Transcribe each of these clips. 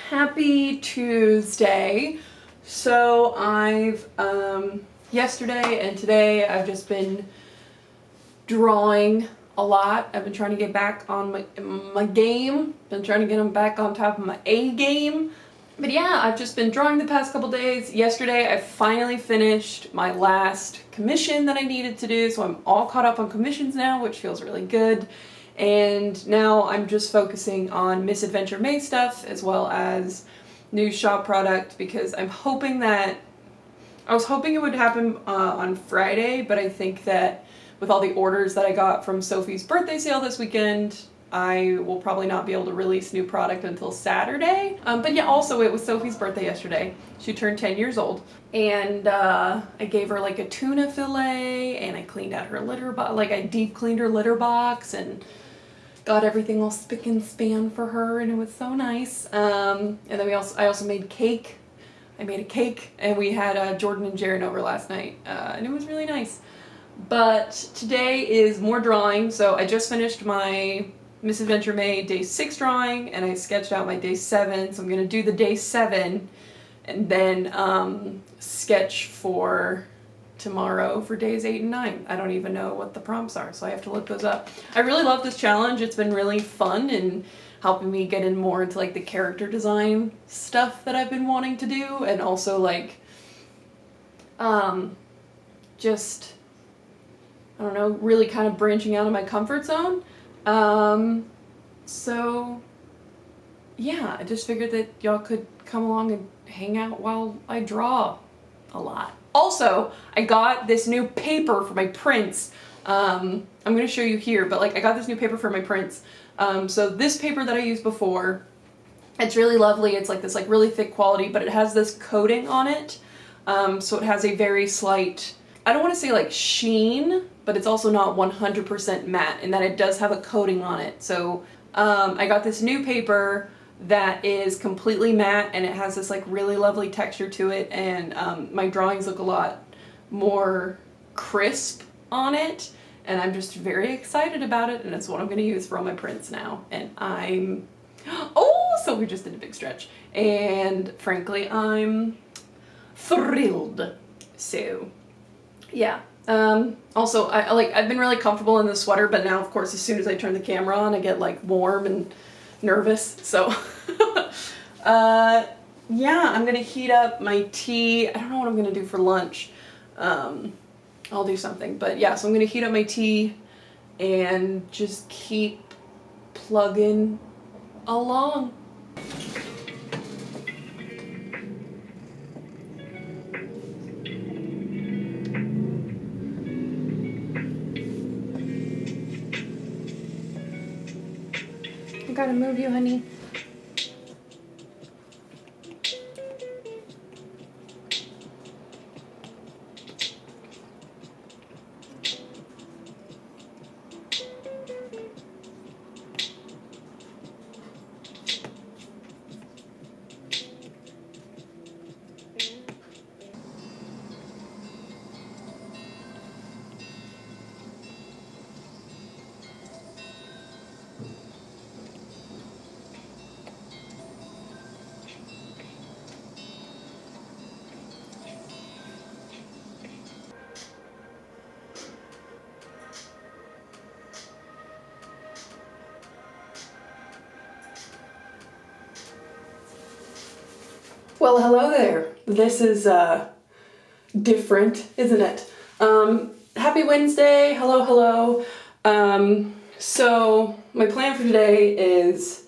Happy Tuesday. So I've yesterday and today I've just been drawing a lot. I've been trying to get back on my game. Been trying to get them back on top of my A game. But yeah, I've just been drawing the past couple days. Yesterday I finally finished my last commission that I needed to do, so I'm all caught up on commissions now, which feels really good. And now I'm just focusing on Misadventure May stuff as well as new shop product, because I was hoping it would happen on Friday, but I think that with all the orders that I got from Sophie's birthday sale this weekend, I will probably not be able to release new product until Saturday. But yeah, also it was Sophie's birthday yesterday. She turned 10 years old. And I gave her like a tuna fillet, and I cleaned out her litter box, like I deep cleaned her litter box and got everything all spick and span for her, and it was so nice. And then I also made cake. I made a cake, and we had Jordan and Jared over last night, and it was really nice. But today is more drawing, so I just finished my Misadventure May Day 6 drawing, and I sketched out my Day 7, so I'm going to do the Day 7, and then sketch for tomorrow for Days 8 and 9. I don't even know what the prompts are, so I have to look those up. I really love this challenge. It's been really fun and helping me get in more into like the character design stuff that I've been wanting to do, and also like just, I don't know, really kind of branching out of my comfort zone. So yeah, I just figured that y'all could come along and hang out while I draw a lot. Also, I got this new paper for my prints. I'm going to show you here, but like I got this new paper for my prints. So this paper that I used before, it's really lovely. It's like this like really thick quality, but it has this coating on it. So it has a very slight, I don't want to say like sheen, but it's also not 100% matte, in that it does have a coating on it. So I got this new paper that is completely matte, and it has this like really lovely texture to it, and my drawings look a lot more crisp on it, and I'm just very excited about it, and it's what I'm going to use for all my prints now. And so we just did a big stretch, and frankly I'm thrilled. So yeah. Also I've been really comfortable in this sweater, but now of course as soon as I turn the camera on I get like warm and nervous, so yeah, I'm gonna heat up my tea. I don't know what I'm gonna do for lunch. I'll do something, but yeah, so I'm gonna heat up my tea and just keep plugging along. I gotta move you, honey. Well, hello there. This is different, isn't it? Happy Wednesday. Hello. So my plan for today is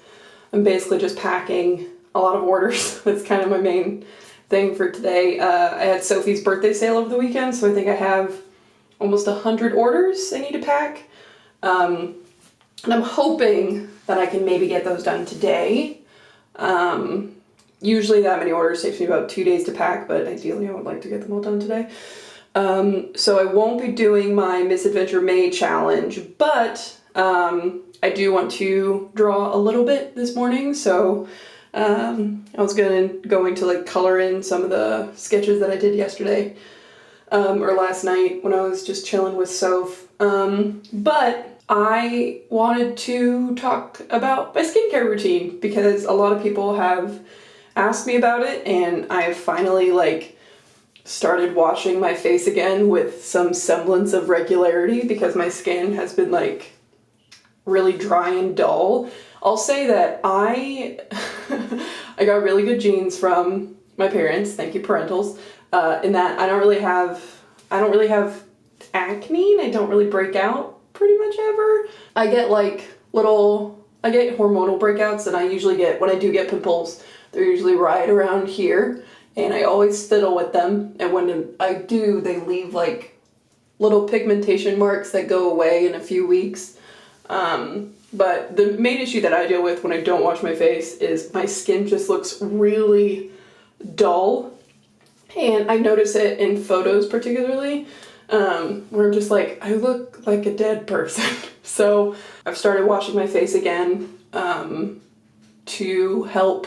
I'm basically just packing a lot of orders. That's kind of my main thing for today. I had Sophie's birthday sale over the weekend, so I think I have almost 100 orders I need to pack. And I'm hoping that I can maybe get those done today. Usually that many orders takes me about 2 days to pack, but ideally I would like to get them all done today. So I won't be doing my Misadventure May challenge, but I do want to draw a little bit this morning, so I was going to like color in some of the sketches that I did yesterday, or last night when I was just chilling with Soph. But I wanted to talk about my skincare routine, because a lot of people have asked me about it, and I finally like started washing my face again with some semblance of regularity because my skin has been like really dry and dull. I'll say that I I got really good genes from my parents, thank you parentals, in that I don't really have acne, and I don't really break out pretty much ever. I get hormonal breakouts, and I usually get, when I do get pimples, they're usually right around here, and I always fiddle with them, and when I do, they leave like little pigmentation marks that go away in a few weeks. But the main issue that I deal with when I don't wash my face is my skin just looks really dull, and I notice it in photos particularly, where I'm just like, I look like a dead person. So I've started washing my face again to help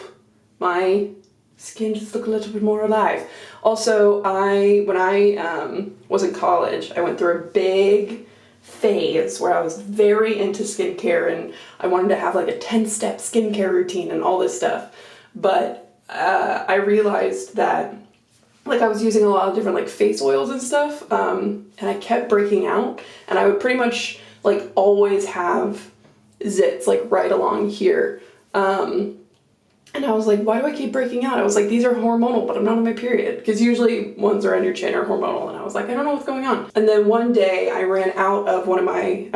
my skin just look a little bit more alive. Also, when I was in college, I went through a big phase where I was very into skincare, and I wanted to have like a 10-step skincare routine and all this stuff. But I realized that like I was using a lot of different like face oils and stuff, and I kept breaking out, and I would pretty much like always have zits like right along here. And I was like, why do I keep breaking out? I was like, these are hormonal, but I'm not on my period. Because usually ones are on your chin are hormonal. And I was like, I don't know what's going on. And then one day I ran out of my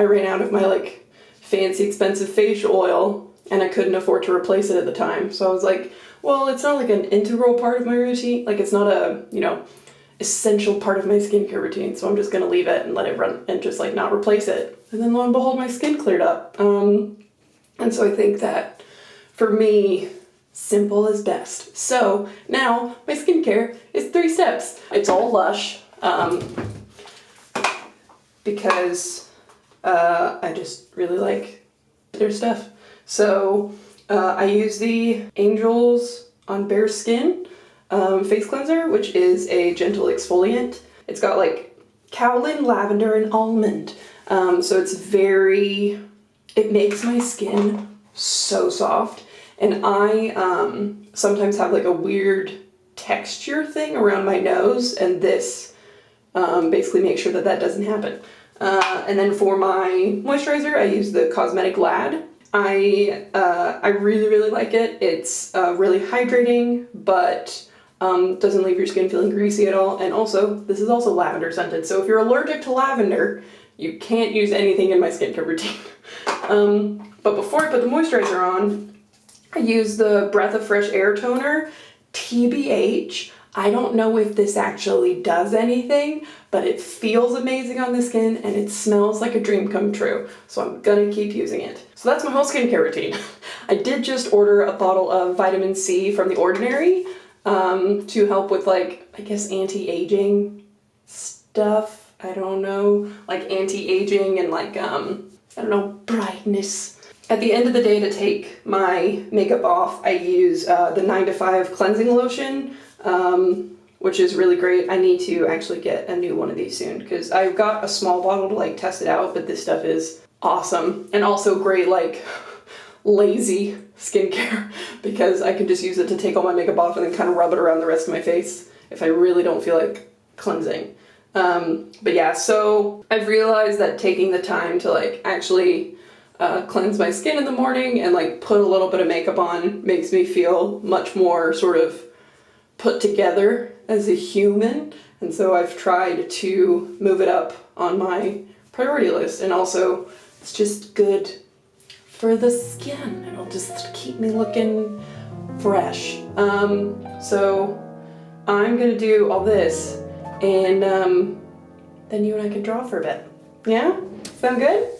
like fancy expensive facial oil, and I couldn't afford to replace it at the time. So I was like, well, it's not like an integral part of my routine. Like it's not a, essential part of my skincare routine. So I'm just going to leave it and let it run and just like not replace it. And then lo and behold, my skin cleared up. And so I think that for me, simple is best. So now my skincare is 3 steps. It's all Lush, because I just really like their stuff. So I use the Angels on Bare Skin face cleanser, which is a gentle exfoliant. It's got like kaolin, lavender, and almond. So it makes my skin so soft. And I sometimes have like a weird texture thing around my nose, and this basically makes sure that doesn't happen. And then for my moisturizer, I use the Cosmetic Lad. I really, really like it. It's really hydrating, but doesn't leave your skin feeling greasy at all. And also, this is also lavender scented. So if you're allergic to lavender, you can't use anything in my skincare routine. But before I put the moisturizer on, I use the Breath of Fresh Air Toner. TBH, I don't know if this actually does anything, but it feels amazing on the skin and it smells like a dream come true. So I'm gonna keep using it. So that's my whole skincare routine. I did just order a bottle of vitamin C from The Ordinary to help with like, I guess, anti-aging stuff. I don't know, like anti-aging and like, I don't know, brightness. At the end of the day, to take my makeup off, I use the 9 to 5 cleansing lotion, which is really great. I need to actually get a new one of these soon because I've got a small bottle to like test it out, but this stuff is awesome and also great like lazy skincare because I can just use it to take all my makeup off and then kind of rub it around the rest of my face if I really don't feel like cleansing. But yeah, so I've realized that taking the time to like actually cleanse my skin in the morning and like put a little bit of makeup on makes me feel much more sort of put together as a human, and so I've tried to move it up on my priority list. And also it's just good for the skin, it'll just keep me looking fresh. So I'm gonna do all this, and then you and I can draw for a bit. Yeah? Sound good?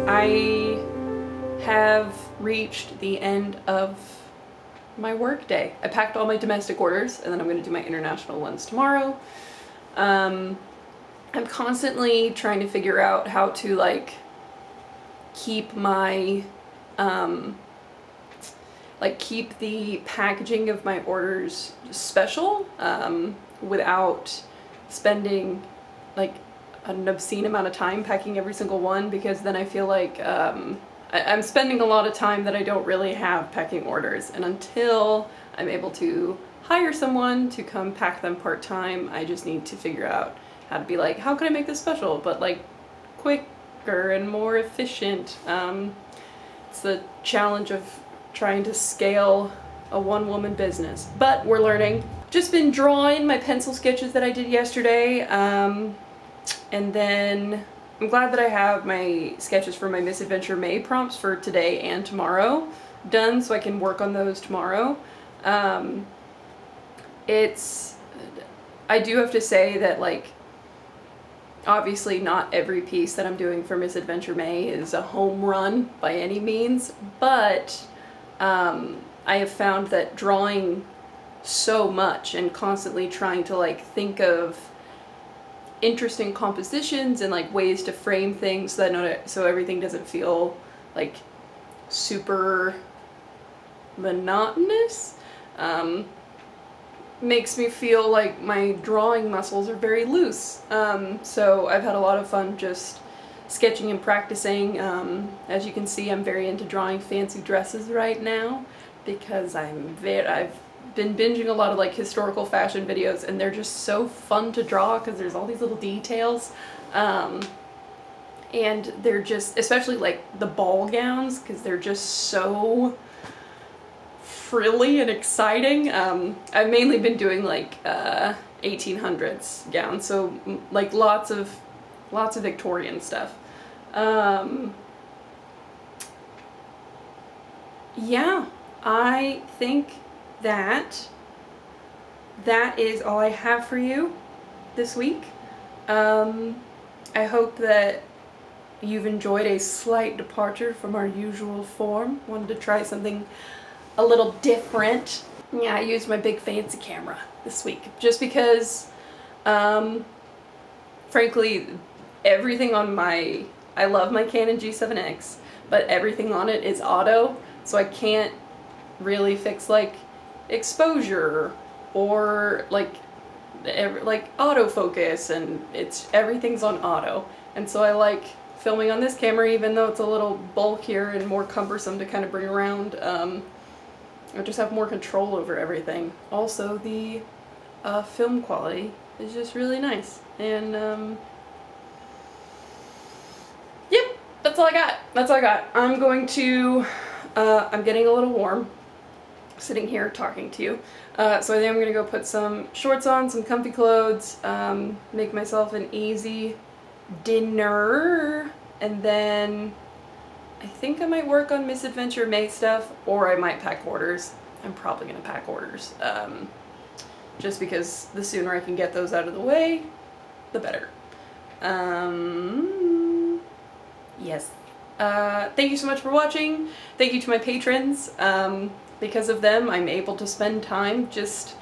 I have reached the end of my work day. I packed all my domestic orders and then I'm going to do my international ones tomorrow. I'm constantly trying to figure out how to like keep my keep the packaging of my orders special without spending like an obscene amount of time packing every single one, because then I feel like I'm spending a lot of time that I don't really have packing orders, and until I'm able to hire someone to come pack them part-time, I just need to figure out how to be like, how can I make this special but like quicker and more efficient. It's the challenge of trying to scale a one-woman business, but we're learning. Just been drawing my pencil sketches that I did yesterday, and then I'm glad that I have my sketches for my Misadventure May prompts for today and tomorrow done, so I can work on those tomorrow. I do have to say that, like, obviously not every piece that I'm doing for Misadventure May is a home run by any means, but I have found that drawing so much and constantly trying to like think of interesting compositions and like ways to frame things so that so everything doesn't feel like super monotonous, makes me feel like my drawing muscles are very loose. So I've had a lot of fun just sketching and practicing. As you can see, I'm very into drawing fancy dresses right now because I've been binging a lot of like historical fashion videos, and they're just so fun to draw because there's all these little details. And they're just, especially like the ball gowns, because they're just so frilly and exciting. I've mainly been doing like 1800s gowns, so like lots of Victorian stuff. Yeah, I think that is all I have for you this week. I hope that you've enjoyed a slight departure from our usual form. Wanted to try something a little different. Yeah, I used my big fancy camera this week just because, frankly, everything on I love my Canon G7X, but everything on it is auto, so I can't really fix like exposure or like autofocus, and everything's on auto. And so I like filming on this camera, even though it's a little bulkier and more cumbersome to kind of bring around. I just have more control over everything. Also, the film quality is just really nice, and that's all I got. That's all I got. I'm going to, I'm getting a little warm sitting here talking to you. So I think I'm gonna go put some shorts on, some comfy clothes, make myself an easy dinner, and then I think I might work on Misadventure May stuff, or I might pack orders. I'm probably gonna pack orders, just because the sooner I can get those out of the way, the better. Yes. Thank you so much for watching. Thank you to my patrons. Because of them, I'm able to spend time just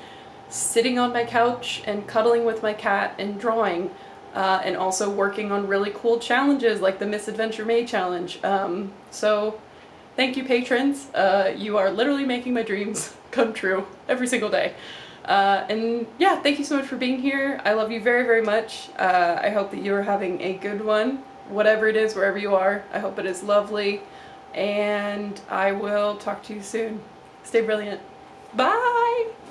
sitting on my couch and cuddling with my cat and drawing, and also working on really cool challenges like the Misadventure May challenge. So thank you, patrons. You are literally making my dreams come true every single day. And yeah, thank you so much for being here. I love you very, very much. I hope that you are having a good one, whatever it is, wherever you are. I hope it is lovely, and I will talk to you soon. Stay brilliant. Bye!